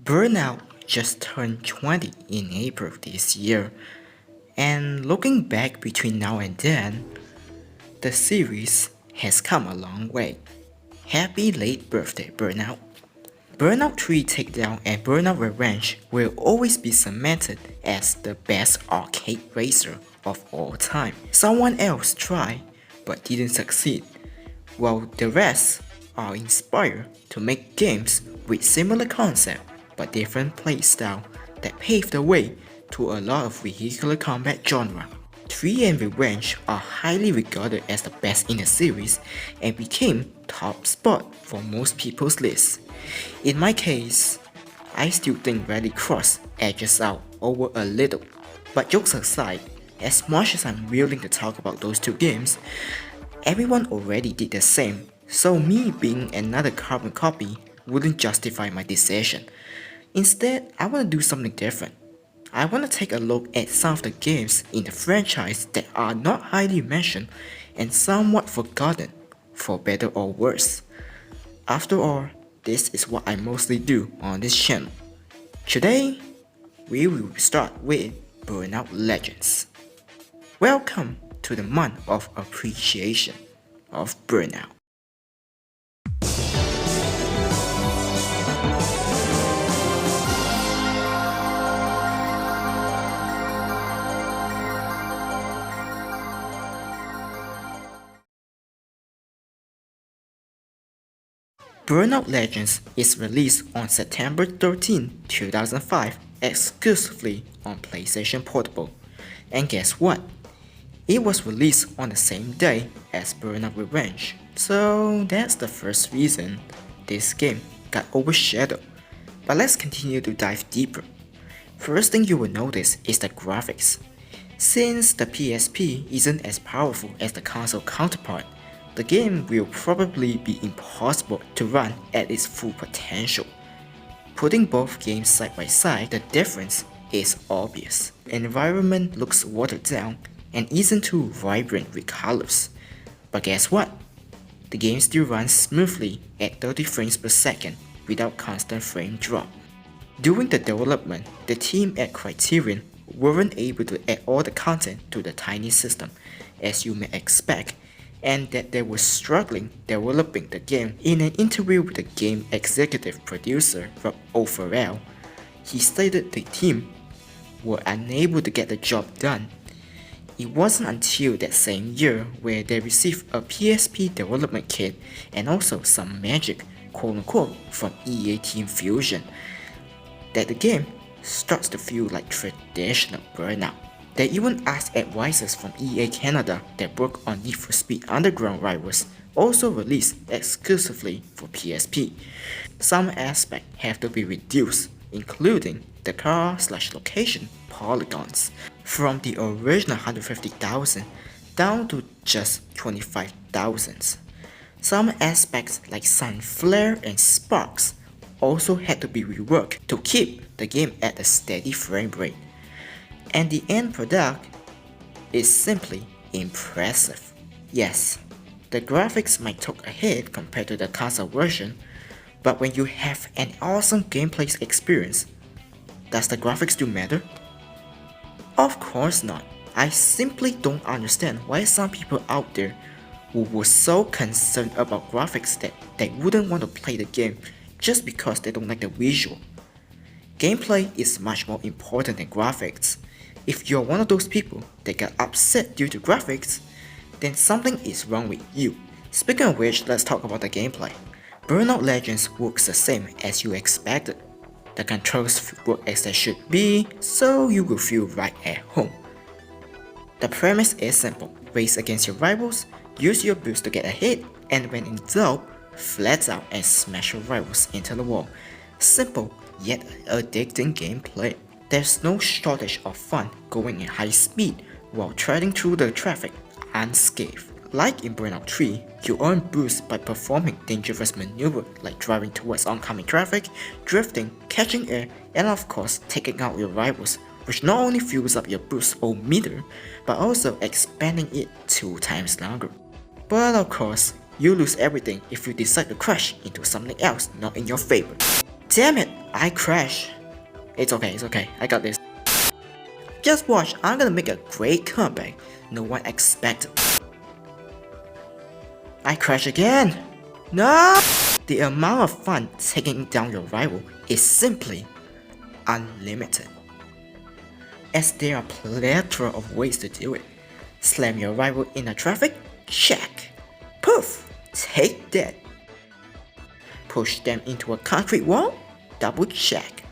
Burnout just turned 20 in April this year, and looking back between now and then, the series has come a long way. Happy late birthday, Burnout. Burnout 3 Takedown and Burnout Revenge will always be cemented as the best arcade racer of all time. Someone else tried but didn't succeed, while the rest are inspired to make games with similar concept but different playstyle that paved the way to a lot of vehicular combat genre. 3 and Revenge are highly regarded as the best in the series and became top spot for most people's lists. In my case, I still think Rally Cross edges out over a little, but jokes aside, as much as I'm willing to talk about those two games, everyone already did the same, so me being another carbon copy wouldn't justify my decision. Instead, I want to do something different. I want to take a look at some of the games in the franchise that are not highly mentioned and somewhat forgotten, for better or worse. After all, this is what I mostly do on this channel. Today, we will start with Burnout Legends. Welcome to the month of appreciation of Burnout. Burnout Legends is released on September 13, 2005 exclusively on PlayStation Portable. And guess what? It was released on the same day as Burnout Revenge. So that's the first reason this game got overshadowed. But let's continue to dive deeper. First thing you will notice is the graphics. Since the PSP isn't as powerful as the console counterpart, the game will probably be impossible to run at its full potential. Putting both games side by side, the difference is obvious. The environment looks watered down and isn't too vibrant with colors. But guess what? The game still runs smoothly at 30 frames per second without constant frame drop. During the development, the team at Criterion weren't able to add all the content to the tiny system, as you may expect, and that they were struggling developing the game. In an interview with the game executive producer Rob O'Farrell, he stated the team were unable to get the job done. It wasn't until that same year where they received a PSP development kit and also some magic, quote-unquote, from EA Team Fusion, that the game starts to feel like traditional Burnout. They even asked advisors from EA Canada that work on Need for Speed Underground Rivals, also released exclusively for PSP. Some aspects have to be reduced, including the car/location polygons, from the original 150,000 down to just 25,000. Some aspects like sun flare and sparks also had to be reworked to keep the game at a steady frame rate. And the end product is simply impressive. Yes, the graphics might look ahead compared to the console version, but when you have an awesome gameplay experience, does the graphics still matter? Of course not. I simply don't understand why some people out there who were so concerned about graphics that they wouldn't want to play the game just because they don't like the visual. Gameplay is much more important than graphics. If you're one of those people that got upset due to graphics, then something is wrong with you. Speaking of which, let's talk about the gameplay. Burnout Legends works the same as you expected. The controls work as they should be, so you will feel right at home. The premise is simple. Race against your rivals, use your boost to get ahead, and when in doubt, flat out and smash your rivals into the wall. Simple yet addicting gameplay. There's no shortage of fun going at high speed while treading through the traffic unscathed. Like in Burnout 3, you earn boosts by performing dangerous maneuvers like driving towards oncoming traffic, drifting, catching air, and of course taking out your rivals, which not only fills up your boost meter, but also expanding it 2 times longer. But of course, you lose everything if you decide to crash into something else not in your favor. Damn it! I crash. It's okay, I got this. Just watch, I'm gonna make a great comeback no one expected. I crash again! No! The amount of fun taking down your rival is simply unlimited. As there are plethora of ways to do it. Slam your rival in a traffic? Check. Poof! Take that. Push them into a concrete wall? Double check.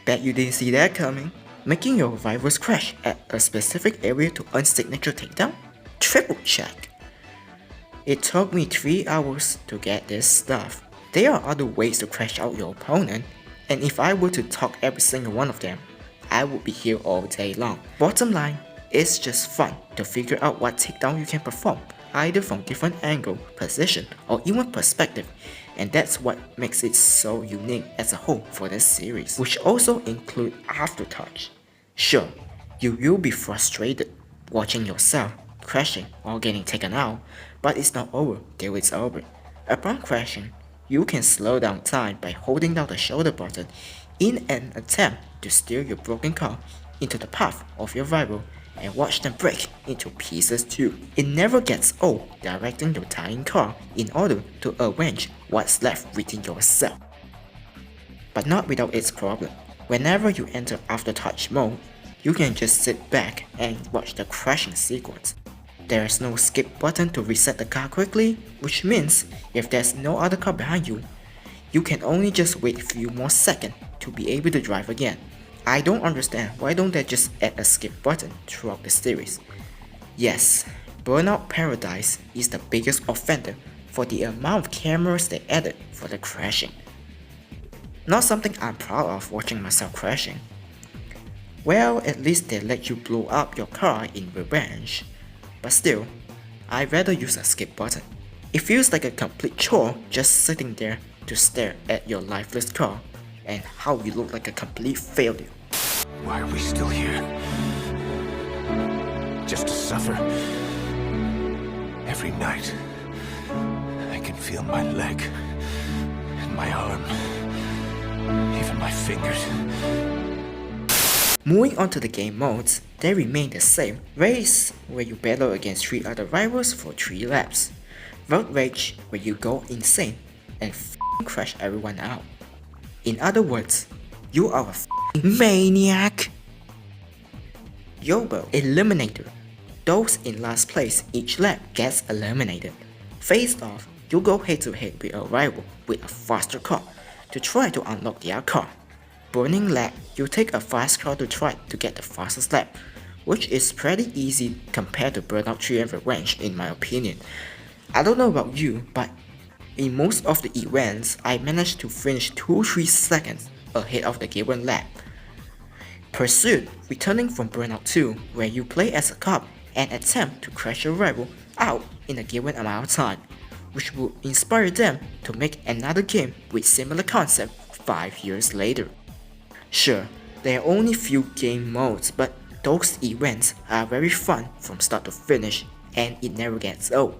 Bet you didn't see that coming. Making your rivals crash at a specific area to earn signature takedown? Triple check. It took me 3 hours to get this stuff. There are other ways to crash out your opponent, and if I were to talk every single one of them, I would be here all day long. Bottom line, it's just fun to figure out what takedown you can perform, either from different angle, position, or even perspective, and that's what makes it so unique as a whole for this series, which also include aftertouch. Sure, you will be frustrated watching yourself crashing or getting taken out, but it's not over till it's over. Upon crashing, you can slow down time by holding down the shoulder button in an attempt to steer your broken car into the path of your rival and watch them break into pieces too. It never gets old directing your dying car in order to avenge what's left within yourself. But not without its problem. Whenever you enter aftertouch mode, you can just sit back and watch the crashing sequence. There is no skip button to reset the car quickly, which means if there's no other car behind you, you can only just wait a few more seconds to be able to drive again. I don't understand why don't they just add a skip button throughout the series. Yes, Burnout Paradise is the biggest offender for the amount of cameras they added for the crashing. Not something I'm proud of watching myself crashing. Well, at least they let you blow up your car in revenge. But still, I'd rather use a skip button. It feels like a complete chore just sitting there to stare at your lifeless car and how you look like a complete failure. Why are we still here? Just to suffer? Every night, I can feel my leg and my arm, even my fingers. Moving on to the game modes, they remain the same. Race, where you battle against 3 other rivals for 3 laps. Road Rage, where you go insane and crash everyone out. In other words, you are a maniac. Wibowo Eliminator. Those in last place each lap gets eliminated. Face off, you go head to head with a rival with a faster car to try to unlock their car. Burning lap, you take a fast car to try to get the fastest lap, which is pretty easy compared to Burnout 3 and Revenge in my opinion. I don't know about you, but in most of the events, I managed to finish 2-3 seconds ahead of the given lap. Pursuit, returning from Burnout 2, where you play as a cop and attempt to crash your rival out in a given amount of time, which would inspire them to make another game with similar concept 5 years later. Sure, there are only few game modes, but those events are very fun from start to finish and it never gets old.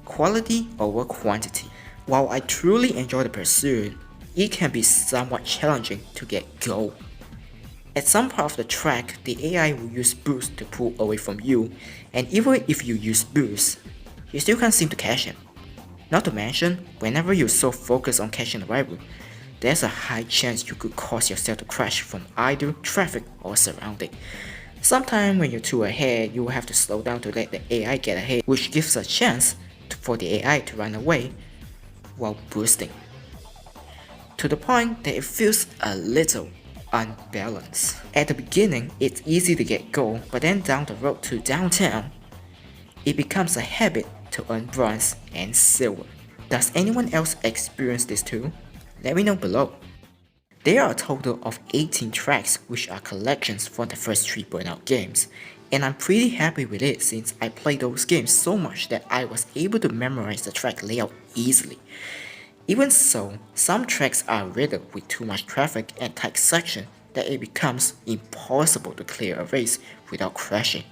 Quality over quantity. While I truly enjoy the pursuit, it can be somewhat challenging to get gold. At some part of the track, the AI will use boost to pull away from you, and even if you use boost, you still can't seem to catch him. Not to mention, whenever you're so focused on catching the rival, there's a high chance you could cause yourself to crash from either traffic or surrounding. Sometimes when you're too ahead, you will have to slow down to let the AI get ahead, which gives a chance for the AI to run away while boosting. To the point that it feels a little unbalanced. At the beginning, it's easy to get gold, but then down the road to downtown, it becomes a habit to earn bronze and silver. Does anyone else experience this too? Let me know below. There are a total of 18 tracks which are collections for the first 3 Burnout games, and I'm pretty happy with it since I played those games so much that I was able to memorize the track layout easily. Even so, some tracks are riddled with too much traffic and tight section that it becomes impossible to clear a race without crashing.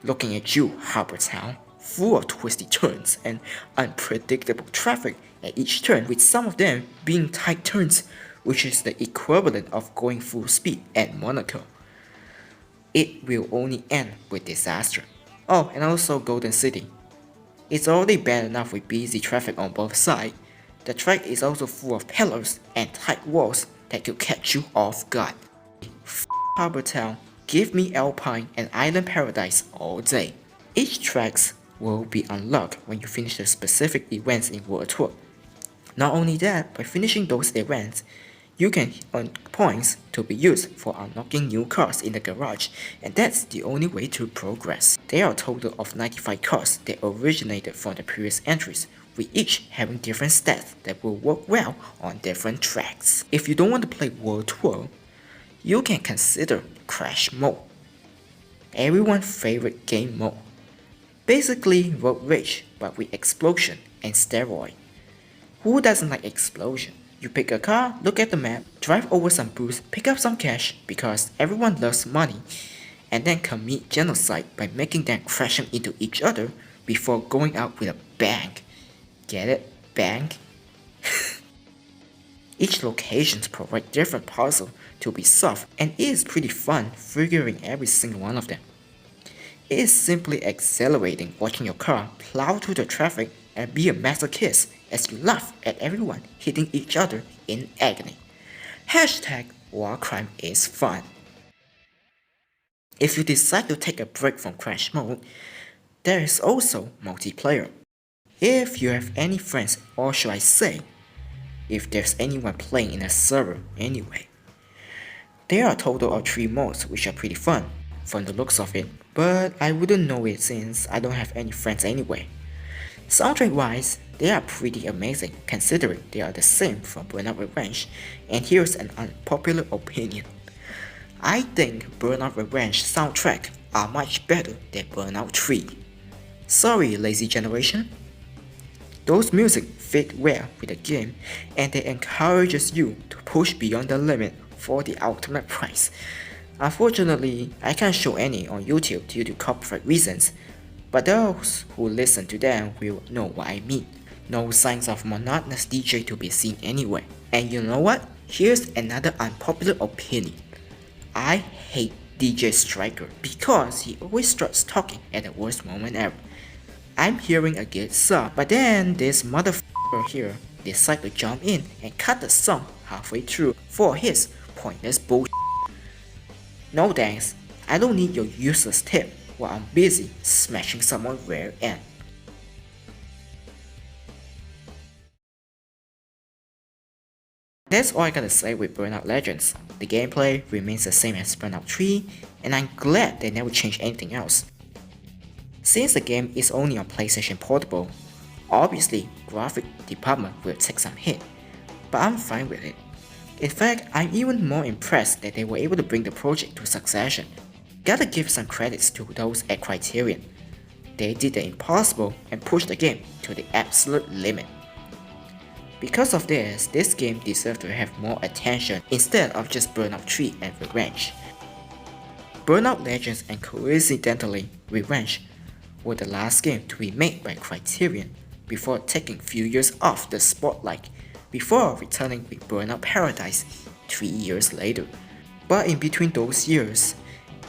Looking at you, Harbour Town. full of twisty turns and unpredictable traffic at each turn, with some of them being tight turns, which is the equivalent of going full speed at Monaco. It will only end with disaster. Oh, and also Golden City. It's already bad enough with busy traffic on both sides. The track is also full of pillars and tight walls that could catch you off guard. Harbour Town, give me Alpine and Island Paradise all day. Each tracks will be unlocked when you finish the specific events in World Tour. Not only that, by finishing those events, you can earn points to be used for unlocking new cars in the garage, and that's the only way to progress. There are a total of 95 cars that originated from the previous entries, with each having different stats that will work well on different tracks. If you don't want to play World Tour, you can consider Crash Mode, everyone's favorite game mode. Basically road rage but with explosion and steroid. Who doesn't like explosion? You pick a car, look at the map, drive over some booths, pick up some cash because everyone loves money, and then commit genocide by making them crashing into each other before going out with a bang. Get it? Bang? Each locations provide different puzzles to be solved, and it is pretty fun figuring every single one of them. It is simply exhilarating watching your car plow through the traffic and be a masochist as you laugh at everyone hitting each other in agony. Hashtag war crime is fun. If you decide to take a break from Crash Mode, there is also multiplayer. If you have any friends, or should I say, if there's anyone playing in a server anyway. There are a total of 3 modes which are pretty fun from the looks of it, but I wouldn't know it since I don't have any friends anyway. Soundtrack wise, they are pretty amazing considering they are the same from Burnout Revenge, and here's an unpopular opinion. I think Burnout Revenge soundtrack are much better than Burnout 3. Sorry lazy generation. Those music fit well with the game and they encourages you to push beyond the limit for the ultimate prize. Unfortunately, I can't show any on YouTube due to copyright reasons, but those who listen to them will know what I mean. No signs of monotonous DJ to be seen anywhere. And you know what? Here's another unpopular opinion. I hate DJ Striker because he always starts talking at the worst moment ever. I'm hearing a good song, but then this motherfucker here decide to jump in and cut the song halfway through for his pointless bullshit. No thanks, I don't need your useless tip while I'm busy smashing someone's rear end. That's all I gotta say with Burnout Legends. The gameplay remains the same as Burnout 3, and I'm glad they never changed anything else. Since the game is only on PlayStation Portable, obviously graphic department will take some hit, but I'm fine with it. In fact, I'm even more impressed that they were able to bring the project to succession. Gotta give some credits to those at Criterion. They did the impossible and pushed the game to the absolute limit. Because of this game deserves to have more attention instead of just Burnout 3 and Revenge. Burnout Legends and coincidentally Revenge were the last game to be made by Criterion before taking few years off the spotlight before returning with Burnout Paradise 3 years later. But in between those years,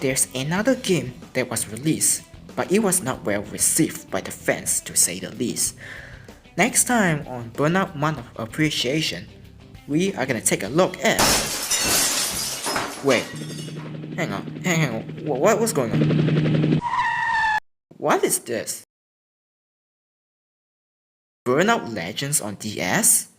there's another game that was released, but it was not well received by the fans to say the least. Next time on Burnout Month of Appreciation, we are gonna take a look at... Wait, hang on, what's going on? What is this? Burnout Legends on DS?